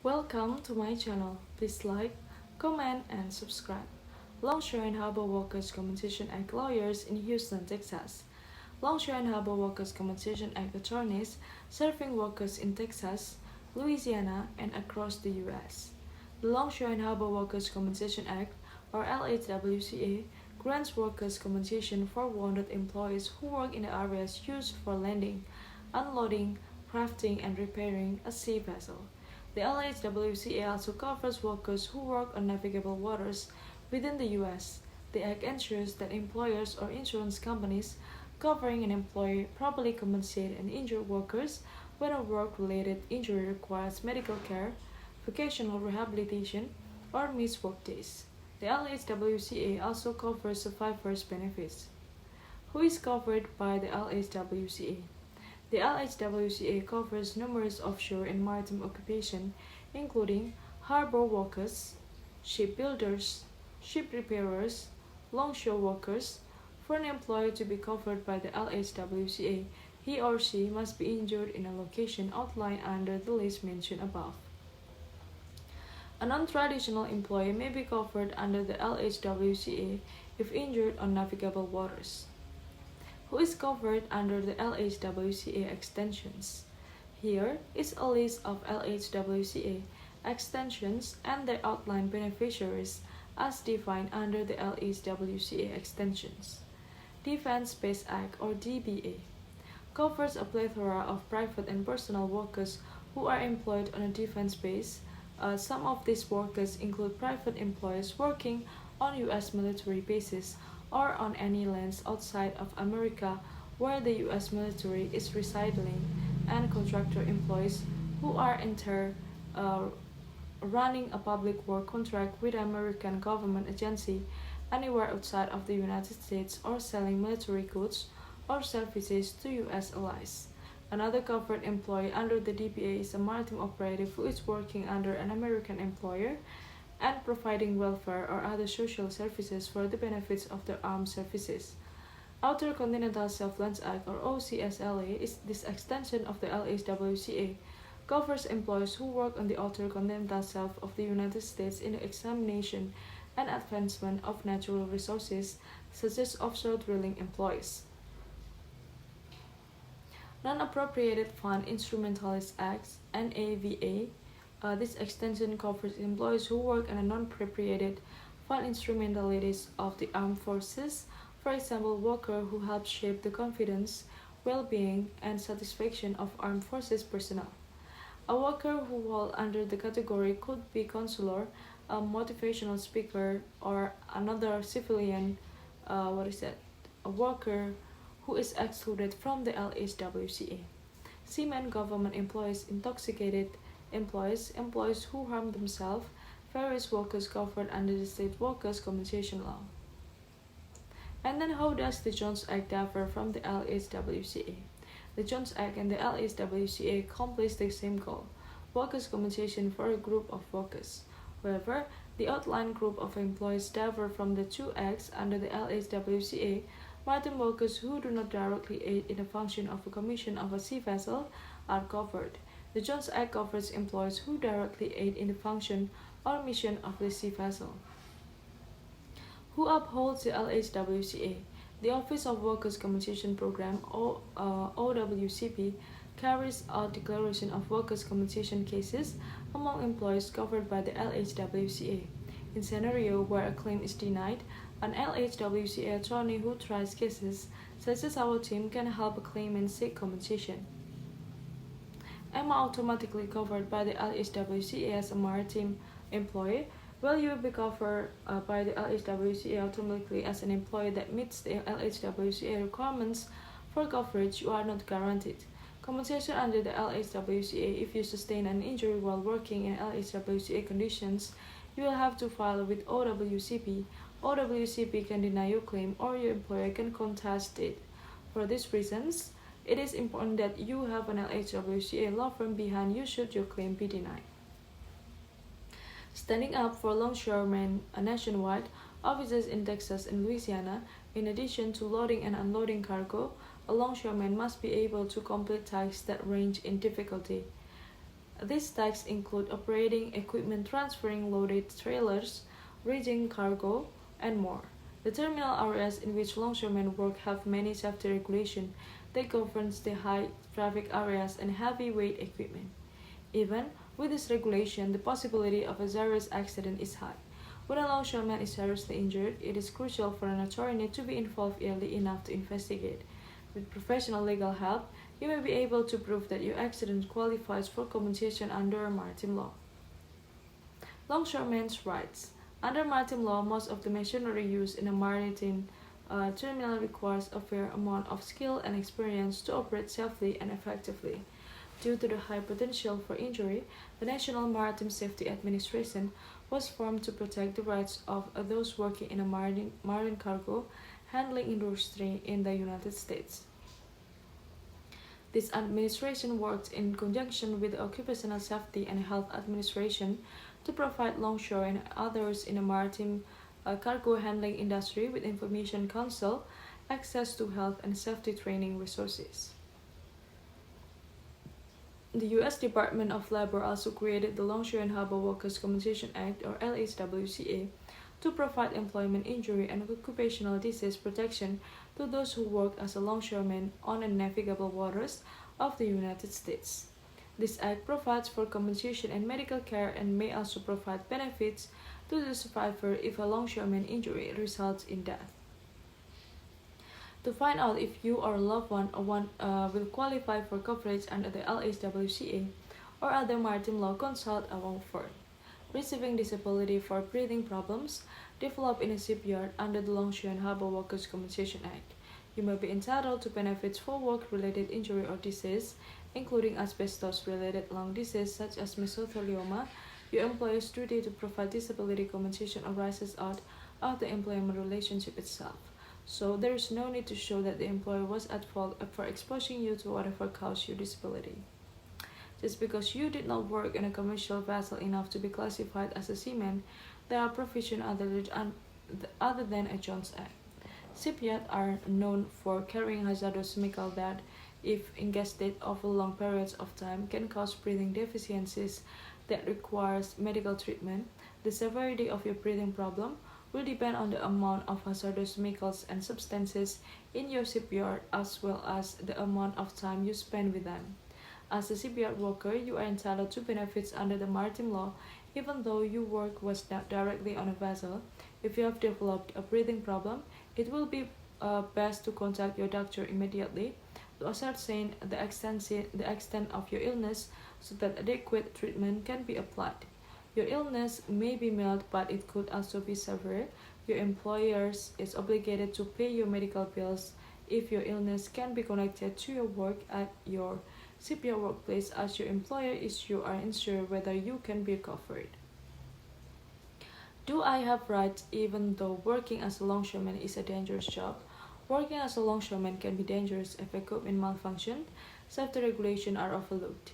Welcome to my channel. Please like, comment, and subscribe. Longshore and Harbor Workers Compensation Act lawyers in Houston, Texas. Longshore and Harbor Workers Compensation Act attorneys serving workers in Texas, Louisiana, and across the U.S. The Longshore and Harbor Workers Compensation Act, or LHWCA, grants workers compensation for wounded employees who work in the areas used for landing, unloading, crafting, and repairing a sea vessel. The LHWCA also covers workers who work on navigable waters within the U.S. The Act ensures that employers or insurance companies covering an employee properly compensate and injured workers when a work-related injury requires medical care, vocational rehabilitation, or missed workdays. The LHWCA also covers survivors' benefits. Who is covered by the LHWCA? The LHWCA covers numerous offshore and maritime occupations, including harbor workers, shipbuilders, ship repairers, longshore workers. For an employee to be covered by the LHWCA, he or she must be injured in a location outlined under the list mentioned above. A non-traditional employee may be covered under the LHWCA if injured on navigable waters. Who is covered under the LHWCA extensions? Here is a list of LHWCA extensions and their outlined beneficiaries as defined under the LHWCA extensions. Defense Base Act, or DBA, covers a plethora of private and personal workers who are employed on a defense base. Some of these workers include private employees working on U.S. military bases or on any lands outside of America where the U.S. military is residing, and contractor employees who are running a public work contract with an American government agency anywhere outside of the United States or selling military goods or services to U.S. allies. Another covered employee under the DBA is a maritime operative who is working under an American employer and providing welfare or other social services for the benefits of the armed services. Outer Continental Shelf Lands Act, or OCSLA, is this extension of the LHWCA, covers employees who work on the outer continental shelf of the United States in the examination and advancement of natural resources, such as offshore drilling employees. Non-Appropriated Fund Instrumentalist Acts, NAVA. This extension covers employees who work on a non-appropriated fund instrumentalities of the armed forces, for example, workers who help shape the confidence, well-being, and satisfaction of armed forces personnel. A worker who falls under the category could be consular, a motivational speaker, or another civilian, a worker who is excluded from the LHWCA. Seamen, government employees, intoxicated employees, employees who harm themselves, various workers covered under the State Workers' Compensation Law. And then how does the Jones Act differ from the LHWCA? The Jones Act and the LHWCA accomplish the same goal, workers' compensation for a group of workers. However, the outlined group of employees differ from the two acts under the LHWCA. Maritime workers who do not directly aid in the function of a commission of a sea vessel are covered. The Jones Act covers employees who directly aid in the function or mission of the sea vessel. Who upholds the LHWCA? The Office of Workers' Compensation Program, OWCP, carries out declaration of workers' compensation cases among employees covered by the LHWCA. In scenario where a claim is denied, an LHWCA attorney who tries cases, such as our team, can help a claimant seek compensation. Am I automatically covered by the LHWCA as a maritime employee? Will you be covered by the LHWCA automatically as an employee that meets the LHWCA requirements for coverage? You are not guaranteed compensation under the LHWCA. If you sustain an injury while working in LHWCA conditions, you will have to file with OWCP. OWCP can deny your claim or your employer can contest it. For these reasons, it is important that you have an LHWCA law firm behind you should your claim be denied. Standing up for longshoremen nationwide, offices in Texas and Louisiana, in addition to loading and unloading cargo, a longshoreman must be able to complete tasks that range in difficulty. These tasks include operating equipment, transferring loaded trailers, rigging cargo, and more. The terminal areas in which longshoremen work have many safety regulations that governs the high traffic areas and heavyweight equipment. Even with this regulation, the possibility of a serious accident is high. When a longshoreman is seriously injured, it is crucial for an attorney to be involved early enough to investigate. With professional legal help, you may be able to prove that your accident qualifies for compensation under maritime law. Longshoremen's rights. Under maritime law, most of the machinery used in a maritime terminal requires a fair amount of skill and experience to operate safely and effectively. Due to the high potential for injury, the National Maritime Safety Administration was formed to protect the rights of those working in a marine cargo handling industry in the United States. This administration worked in conjunction with the Occupational Safety and Health Administration to provide Longshore and others in the maritime cargo handling industry with information counsel, access to health and safety training resources. The U.S. Department of Labor also created the Longshore and Harbor Workers' Compensation Act, or LHWCA, to provide employment injury and occupational disease protection to those who work as a longshoreman on the navigable waters of the United States. This act provides for compensation and medical care and may also provide benefits to the survivor if a longshoreman injury results in death. To find out if you or a loved one will qualify for coverage under the LHWCA or other maritime law, consult a law firm. Receiving disability for breathing problems developed in a shipyard under the Longshore and Harbor Workers' Compensation Act. You may be entitled to benefits for work-related injury or disease, including asbestos-related lung disease such as mesothelioma. Your employer's duty to provide disability compensation arises out of the employment relationship itself. So there is no need to show that the employer was at fault for exposing you to whatever caused your disability. Just because you did not work in a commercial vessel enough to be classified as a seaman, there are provisions other than a Jones Act. Shipyards are known for carrying hazardous chemicals that, if ingested over long periods of time, can cause breathing deficiencies that requires medical treatment. The severity of your breathing problem will depend on the amount of hazardous chemicals and substances in your shipyard as well as the amount of time you spend with them. As a shipyard worker, you are entitled to benefits under the maritime law even though your work was not directly on a vessel. If you have developed a breathing problem, it will be best to contact your doctor immediately to ascertain the extent of your illness so that adequate treatment can be applied. Your illness may be mild, but it could also be severe. Your employer is obligated to pay your medical bills if your illness can be connected to your work at your shipyard workplace. As your employer, you are unsure whether you can be covered. Do I have rights even though working as a longshoreman is a dangerous job? Working as a longshoreman can be dangerous if equipment malfunction, safety regulations are overlooked,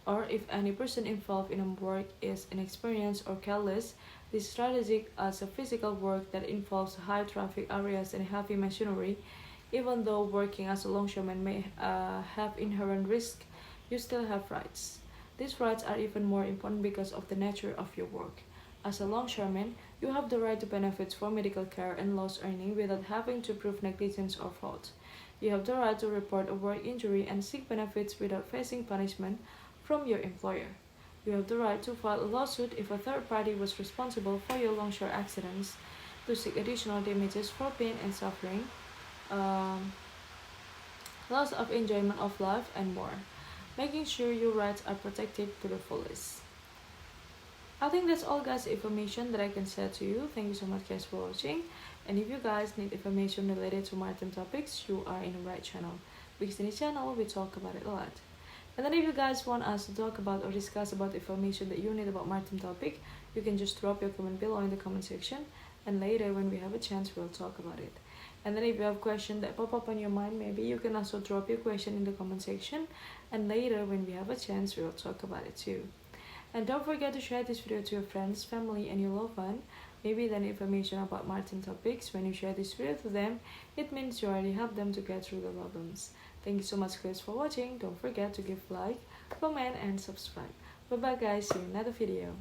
or if any person involved in a work is inexperienced or careless. This strategic as a physical work that involves high traffic areas and heavy machinery. Even though working as a longshoreman may have inherent risk, you still have rights. These rights are even more important because of the nature of your work. As a longshoreman, you have the right to benefits for medical care and lost earning without having to prove negligence or fault. You have the right to report a work injury and seek benefits without facing punishment from your employer. You have the right to file a lawsuit if a third party was responsible for your longshore accidents, to seek additional damages for pain and suffering, loss of enjoyment of life, and more, making sure your rights are protected to the fullest. I think that's all guys information that I can share to you. Thank you so much guys for watching, and if you guys need information related to maritime topics, you are in the right channel, because in this channel we talk about it a lot. And then if you guys want us to talk about or discuss about information that you need about maritime topic, you can just drop your comment below in the comment section, and later when we have a chance we'll talk about it. And then if you have questions that pop up on your mind, maybe you can also drop your question in the comment section, and later when we have a chance we'll talk about it too. And don't forget to share this video to your friends, family, and your loved one. Maybe the information about maritime topics, when you share this video to them, it means you already help them to get through the problems. Thank you so much guys for watching. Don't forget to give like, comment, and subscribe. Bye bye guys, see you in another video.